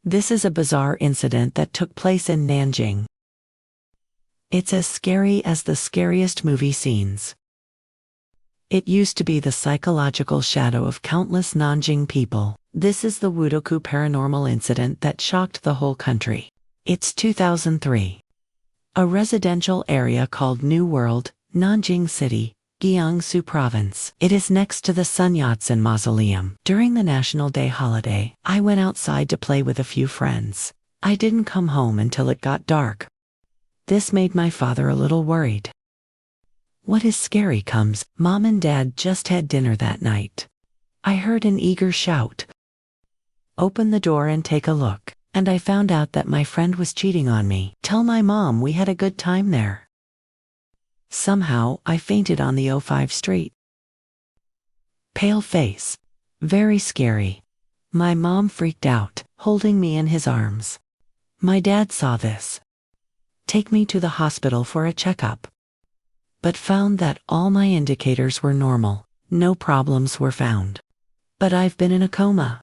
This is a bizarre incident that took place in Nanjing. It's as scary as the scariest movie scenes. It used to be the psychological shadow of countless Nanjing people. This is the Wudoku paranormal incident that shocked the whole country. It's 2003. A residential area called New World, Nanjing City, Jiangsu Province. It is next to the Sun Yat-sen Mausoleum. During the National Day holiday, I went outside to play with a few friends. I didn't come home until it got dark. This made my father a little worried. What is scary comes, Mom and Dad just had dinner that night. I heard an eager shout. Open the door and take a look, and I found out that my friend was cheating on me. Tell my mom we had a good time there. Somehow, I fainted on the 05 street. Pale face. Very scary. My mom freaked out, holding me in his arms. My dad saw this. Take me to the hospital for a checkup. But found that all my indicators were normal. No problems were found. But I've been in a coma.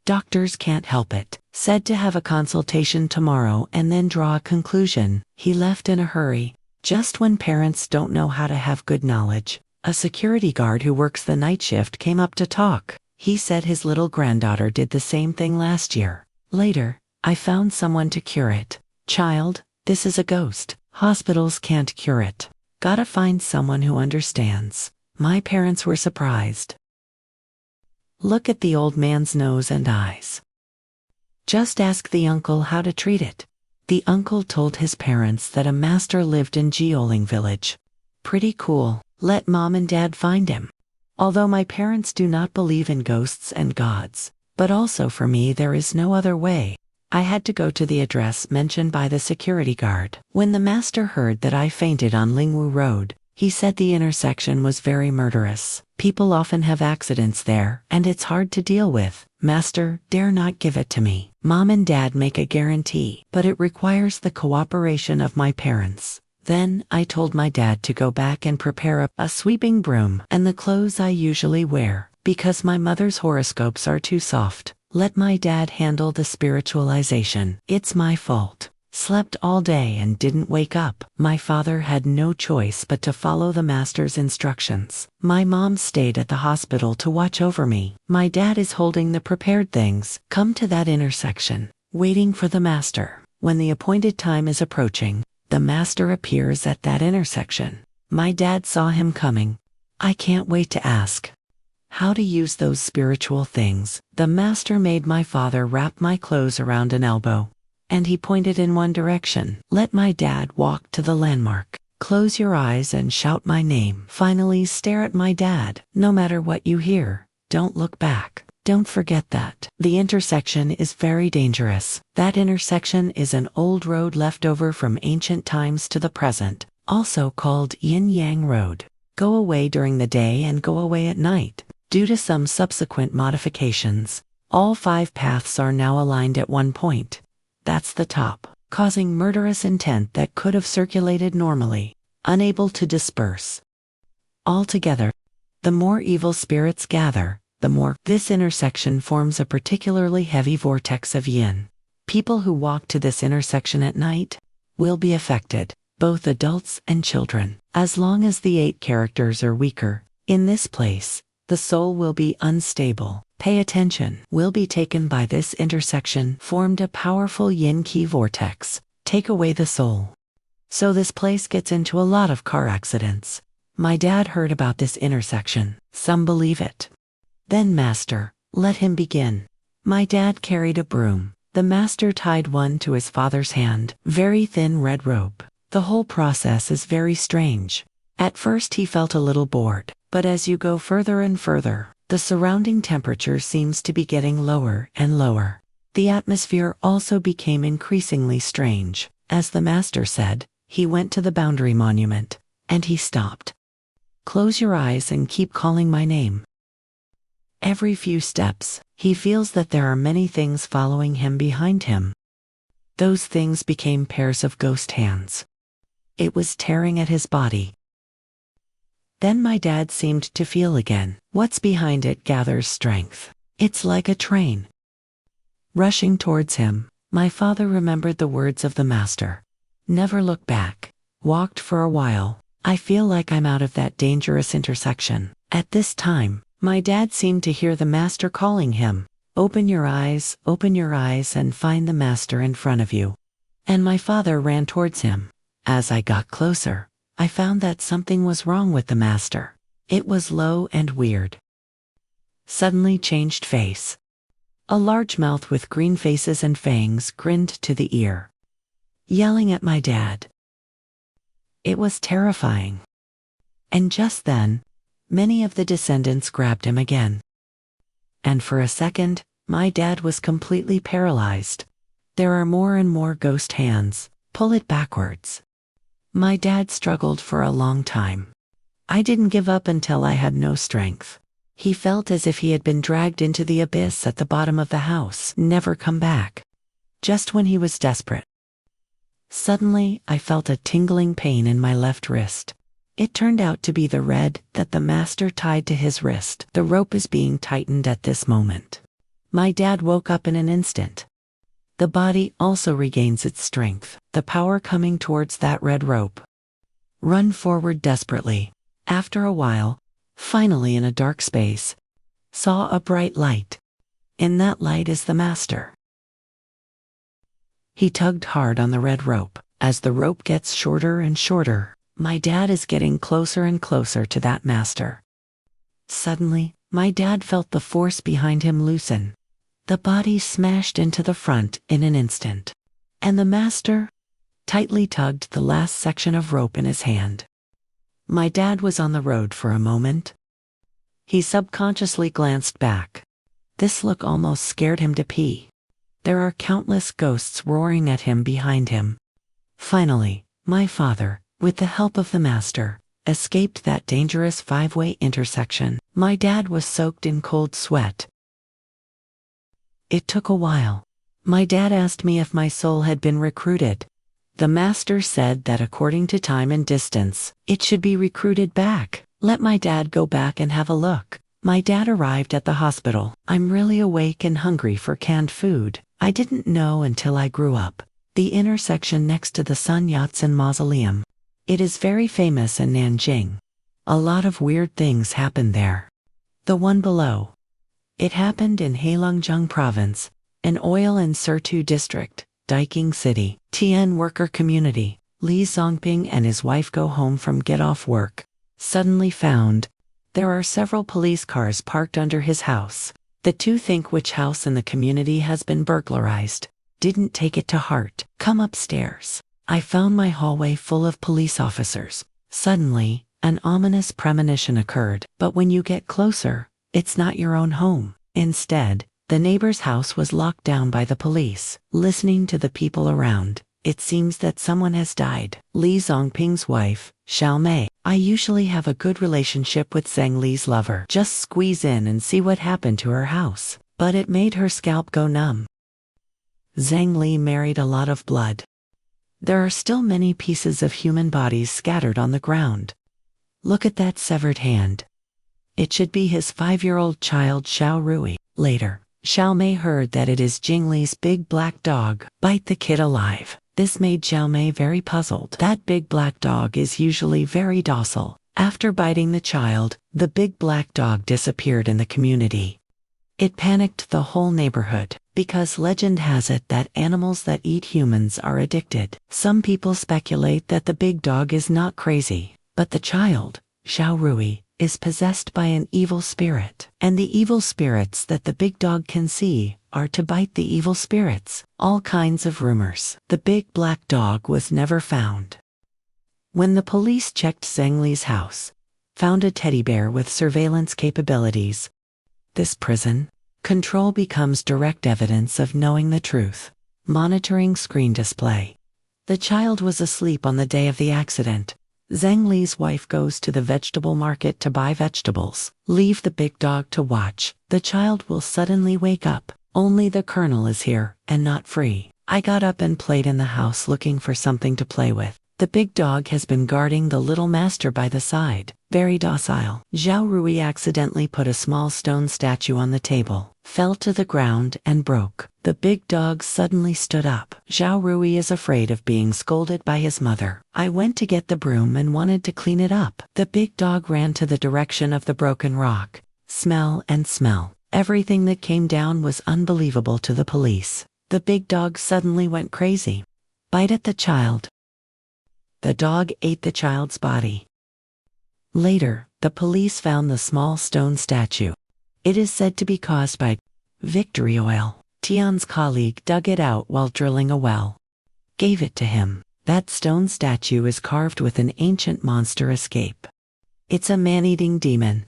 Doctors can't help it. Said to have a consultation tomorrow and then draw a conclusion. He left in a hurry. Just when parents don't know how to have good knowledge, a security guard who works the night shift came up to talk. He said his little granddaughter did the same thing last year. Later, I found someone to cure it. Child, this is a ghost. Hospitals can't cure it. Gotta find someone who understands. My parents were surprised. Look at the old man's nose and eyes. Just ask the uncle how to treat it. The uncle told his parents that a master lived in Jioling village. Pretty cool. Let Mom and Dad find him. Although my parents do not believe in ghosts and gods, but also for me there is no other way. I had to go to the address mentioned by the security guard. When the master heard that I fainted on Lingwu Road, he said the intersection was very murderous. People often have accidents there, and it's hard to deal with. Master, dare not give it to me. Mom and Dad make a guarantee, but it requires the cooperation of my parents. Then, I told my dad to go back and prepare a sweeping broom and the clothes I usually wear, because my mother's horoscopes are too soft. Let my dad handle the spiritualization. It's my fault. Slept all day and didn't wake up. My father had no choice but to follow the master's instructions. My mom stayed at the hospital to watch over me. My dad is holding the prepared things. Come to that intersection, waiting for the master. When the appointed time is approaching, the master appears at that intersection. My dad saw him coming. I can't wait to ask how to use those spiritual things. The master made my father wrap my clothes around an elbow, and he pointed in one direction. Let my dad walk to the landmark. Close your eyes and shout my name. Finally, stare at my dad. No matter what you hear, don't look back. Don't forget that. The intersection is very dangerous. That intersection is an old road left over from ancient times to the present, also called Yin Yang Road. Go away during the day and go away at night. Due to some subsequent modifications, all 5 paths are now aligned at one point. That's the top, causing murderous intent that could have circulated normally, unable to disperse. Altogether, the more evil spirits gather, the more. This intersection forms a particularly heavy vortex of yin. People who walk to this intersection at night will be affected, both adults and children. As long as the 8 characters are weaker, in this place, the soul will be unstable. Pay attention. Will be taken by this intersection, formed a powerful yin-ki vortex. Take away the soul. So this place gets into a lot of car accidents. My dad heard about this intersection. Some believe it. Then master, let him begin. My dad carried a broom. The master tied one to his father's hand. Very thin red rope. The whole process is very strange. At first he felt a little bored, but as you go further and further, the surrounding temperature seems to be getting lower and lower. The atmosphere also became increasingly strange. As the master said, he went to the boundary monument, and he stopped. Close your eyes and keep calling my name. Every few steps, he feels that there are many things following him behind him. Those things became pairs of ghost hands. It was tearing at his body. Then my dad seemed to feel again. What's behind it gathers strength. It's like a train. Rushing towards him, my father remembered the words of the master. Never look back. Walked for a while. I feel like I'm out of that dangerous intersection. At this time, my dad seemed to hear the master calling him. Open your eyes, and find the master in front of you. And my father ran towards him. As I got closer, I found that something was wrong with the master. It was low and weird. Suddenly changed face. A large mouth with green faces and fangs grinned to the ear. Yelling at my dad. It was terrifying. And just then, many of the descendants grabbed him again. And for a second, my dad was completely paralyzed. There are more and more ghost hands. Pull it backwards. My dad struggled for a long time. I didn't give up until I had no strength. He felt as if he had been dragged into the abyss at the bottom of the house, never come back. Just when he was desperate. Suddenly, I felt a tingling pain in my left wrist. It turned out to be the red that the master tied to his wrist. The rope is being tightened at this moment. My dad woke up in an instant. The body also regains its strength, the power coming towards that red rope. Run forward desperately. After a while, finally in a dark space, saw a bright light. In that light is the master. He tugged hard on the red rope. As the rope gets shorter and shorter, my dad is getting closer and closer to that master. Suddenly, my dad felt the force behind him loosen. The body smashed into the front in an instant. And the master tightly tugged the last section of rope in his hand. My dad was on the road for a moment. He subconsciously glanced back. This look almost scared him to pee. There are countless ghosts roaring at him behind him. Finally, my father, with the help of the master, escaped that dangerous five-way intersection. My dad was soaked in cold sweat. It took a while. My dad asked me if my soul had been recruited. The master said that according to time and distance, it should be recruited back. Let my dad go back and have a look. My dad arrived at the hospital. I'm really awake and hungry for canned food. I didn't know until I grew up. The intersection next to the Sun Yat-sen Mausoleum. It is very famous in Nanjing. A lot of weird things happen there. The one below. It happened in Heilongjiang Province, an oil and Sirtu district, Daiking City. Tian worker community. Li Zongping and his wife go home from get off work. Suddenly found. There are several police cars parked under his house. The two think which house in the community has been burglarized. Didn't take it to heart. Come upstairs. I found my hallway full of police officers. Suddenly, an ominous premonition occurred. But when you get closer, it's not your own home. Instead, the neighbor's house was locked down by the police. Listening to the people around, it seems that someone has died. Li Zongping's wife, Xiao Mei. I usually have a good relationship with Zhang Li's lover. Just squeeze in and see what happened to her house. But it made her scalp go numb. Zhang Li married a lot of blood. There are still many pieces of human bodies scattered on the ground. Look at that severed hand. It should be his 5-year-old child Xiao Rui. Later, Xiao Mei heard that it is Jing Li's big black dog. Bite the kid alive. This made Xiao Mei very puzzled. That big black dog is usually very docile. After biting the child, the big black dog disappeared in the community. It panicked the whole neighborhood, because legend has it that animals that eat humans are addicted. Some people speculate that the big dog is not crazy, but the child, Xiao Rui, is possessed by an evil spirit. And the evil spirits that the big dog can see are to bite the evil spirits. All kinds of rumors. The big black dog was never found. When the police checked Zhang Li's house, found a teddy bear with surveillance capabilities. This prison control becomes direct evidence of knowing the truth. Monitoring screen display. The child was asleep on the day of the accident. Zhang Li's wife goes to the vegetable market to buy vegetables. Leave the big dog to watch. The child will suddenly wake up. Only the colonel is here, and not free. I got up and played in the house looking for something to play with. The big dog has been guarding the little master by the side, very docile. Zhao Rui accidentally put a small stone statue on the table, fell to the ground and broke. The big dog suddenly stood up. Zhao Rui is afraid of being scolded by his mother. I went to get the broom and wanted to clean it up. The big dog ran to the direction of the broken rock. Smell and smell. Everything that came down was unbelievable to the police. The big dog suddenly went crazy. Bite at the child. The dog ate the child's body. Later, the police found the small stone statue. It is said to be caused by victory oil. Tian's colleague dug it out while drilling a well. Gave it to him. That stone statue is carved with an ancient monster escape. It's a man-eating demon.